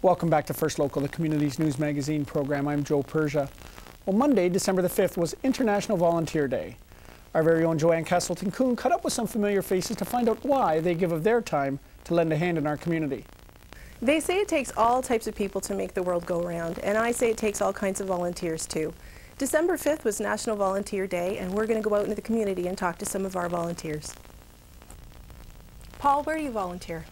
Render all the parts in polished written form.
Welcome back to First Local, the community's news magazine program. I'm Joe Persia. Well, Monday, December the 5th, was International Volunteer Day. Our very own Jo-Anne Kasselton Kuhn caught up with some familiar faces to find out why they give of their time to lend a hand in our community. They say it takes all types of people to make the world go round, and I say it takes all kinds of volunteers too. December 5th was National Volunteer Day, and we're going to go out into the community and talk to some of our volunteers. Paul, where do you volunteer?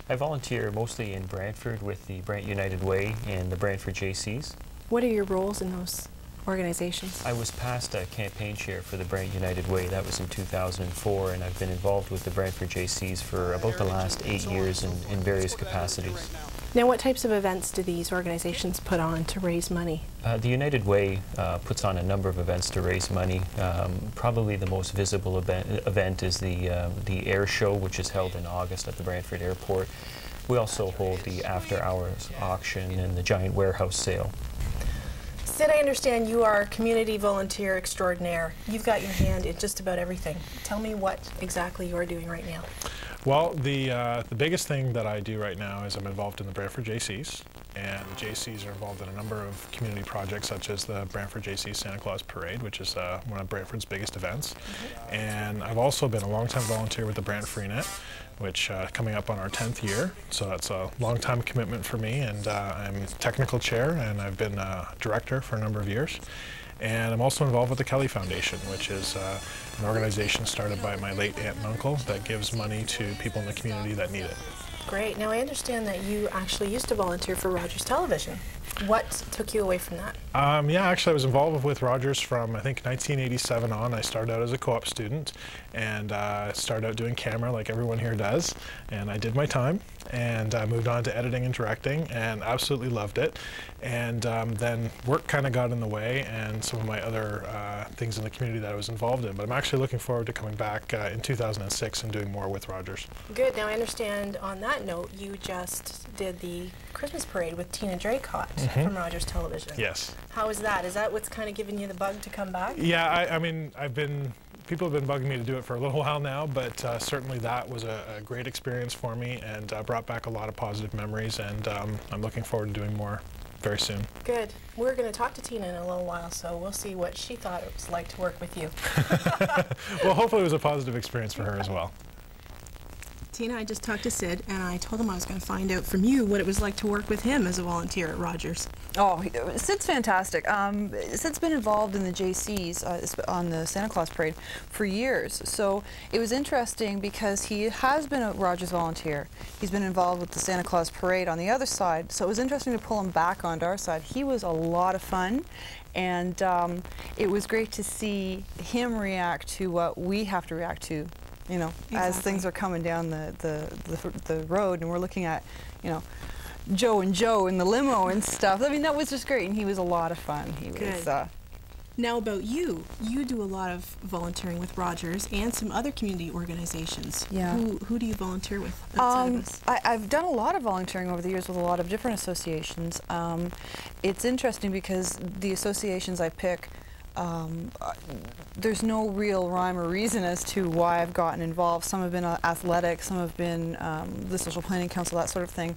I volunteer mostly in Brantford with the Brant United Way and the Brantford JCs. What are your roles in those organizations? I was past a campaign chair for the Brant United Way. That was in 2004, and I've been involved with the Brantford JCs for about the last 8 years in various capacities. Now, what types of events do these organizations put on to raise money? The United Way puts on a number of events to raise money. Probably the most visible event is the air show, which is held in August at the Brantford Airport. We also hold the after-hours auction and the giant warehouse sale. Sid, I understand you are a community volunteer extraordinaire. You've got your hand in just about everything. Tell me what exactly you're doing right now. Well, the biggest thing that I do right now is I'm involved in the Brantford JCs, and the JCs are involved in a number of community projects such as the Brantford JC Santa Claus Parade, which is one of Brantford's biggest events. And I've also been a long-time volunteer with the Brant Freenet, which coming up on our 10th year, so that's a long-time commitment for me, and I'm technical chair and I've been director for a number of years. And I'm also involved with the Kelly Foundation, which is an organization started by my late aunt and uncle that gives money to people in the community that need it. Great. Now, I understand that you actually used to volunteer for Rogers Television. What took you away from that? Yeah, actually I was involved with Rogers from, I think, 1987 on. I started out as a co-op student and started out doing camera like everyone here does. And I did my time and moved on to editing and directing and absolutely loved it. And then work kind of got in the way and some of my other things in the community that I was involved in. But I'm actually looking forward to coming back in 2006 and doing more with Rogers. Good. Now I understand on that note, you just did the Christmas parade with Tina Draycott from Rogers Television. Yes. How is that? Is that what's kind of giving you the bug to come back? Yeah, I mean, people have been bugging me to do it for a little while now, but certainly that was a great experience for me and brought back a lot of positive memories, and I'm looking forward to doing more very soon. Good. We're going to talk to Tina in a little while, so we'll see what she thought it was like to work with you. Well, hopefully it was a positive experience for her as well. Tina, I just talked to Sid, and I told him I was going to find out from you what it was like to work with him as a volunteer at Rogers. Oh, Sid's fantastic. Sid's been involved in the JCs on the Santa Claus Parade for years, so it was interesting because he has been a Rogers volunteer. He's been involved with the Santa Claus Parade on the other side, so it was interesting to pull him back onto our side. He was a lot of fun, and it was great to see him react to what we have to react to. You know, exactly. As things are coming down the road, and we're looking at, you know, Joe and Joe in the limo and stuff. I mean, that was just great, and he was a lot of fun. He was. Now about you do a lot of volunteering with Rogers and some other community organizations. Yeah. Who do you volunteer with outside of us? I've done a lot of volunteering over the years with a lot of different associations. It's interesting because the associations I pick, there's no real rhyme or reason as to why I've gotten involved. Some have been athletics, some have been the Social Planning Council, that sort of thing.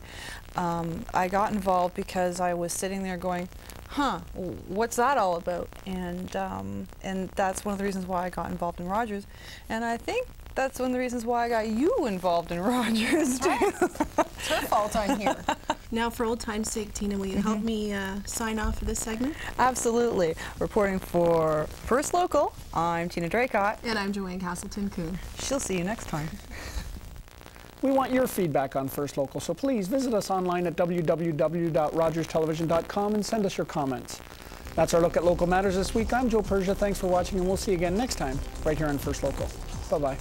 I got involved because I was sitting there going, huh, what's that all about? And that's one of the reasons why I got involved in Rogers. And I think that's one of the reasons why I got you involved in Rogers, too. It's her fault I'm here. Now, for old time's sake, Tina, will you help me sign off for this segment? Absolutely. Reporting for First Local, I'm Tina Draycott. And I'm Jo-Anne Kasselton Kuhn. She'll see you next time. We want your feedback on First Local, so please visit us online at www.rogerstelevision.com and send us your comments. That's our look at local matters this week. I'm Joe Persia. Thanks for watching, and we'll see you again next time right here on First Local. Bye-bye.